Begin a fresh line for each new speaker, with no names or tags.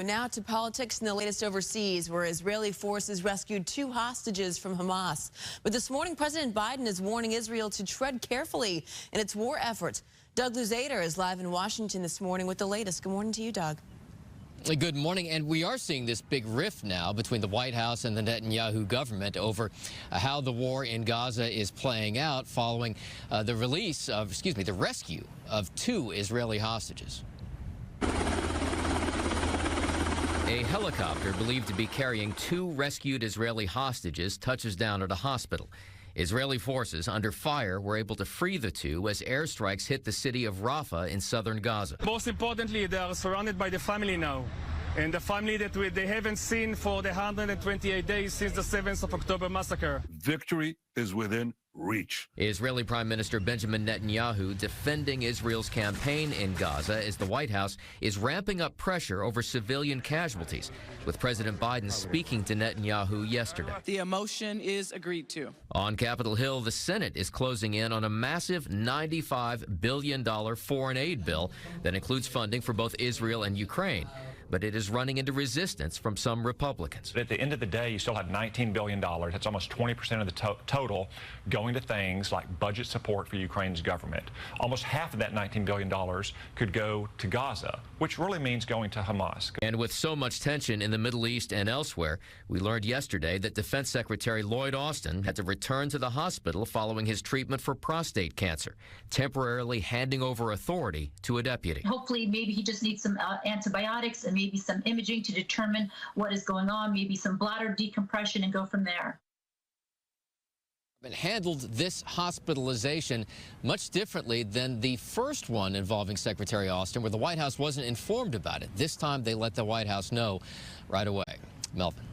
Now to politics and the latest overseas, where Israeli forces rescued 2 hostages from Hamas. But this morning, President Biden is warning Israel to tread carefully in its war efforts. Doug Luzader is live in Washington this morning with the latest. Good morning to you, Doug.
Good morning, and we are seeing this big rift now between the White House and the Netanyahu government over how the war in Gaza is playing out following the rescue of 2 Israeli hostages. A helicopter believed to be carrying 2 rescued Israeli hostages touches down at a hospital. Israeli forces under fire were able to free the 2 as airstrikes hit the city of Rafah in southern Gaza.
Most importantly, they are surrounded by the family now. And the family that they haven't seen for the 128 days since the 7th of October massacre.
Victory is within reach.
Israeli Prime Minister Benjamin Netanyahu defending Israel's campaign in Gaza as the White House is ramping up pressure over civilian casualties, with President Biden speaking to Netanyahu yesterday.
The emotion is agreed to.
On Capitol Hill, the Senate is closing in on a massive $95 billion foreign aid bill that includes funding for both Israel and Ukraine. But it is running into resistance from some Republicans.
At the end of the day, you still have $19 billion. That's almost 20% of the total going to things like budget support for Ukraine's government. Almost half of that $19 billion could go to Gaza, which really means going to Hamas.
And with so much tension in the Middle East and elsewhere, we learned yesterday that Defense Secretary Lloyd Austin had to return to the hospital following his treatment for prostate cancer, temporarily handing over authority to a deputy.
Hopefully, maybe he just needs some antibiotics and maybe some imaging to determine what is going on, maybe some bladder decompression, and go from there.
Handled this hospitalization much differently than the first one involving Secretary Austin, where the White House wasn't informed about it. This time, they let the White House know right away. Melvin.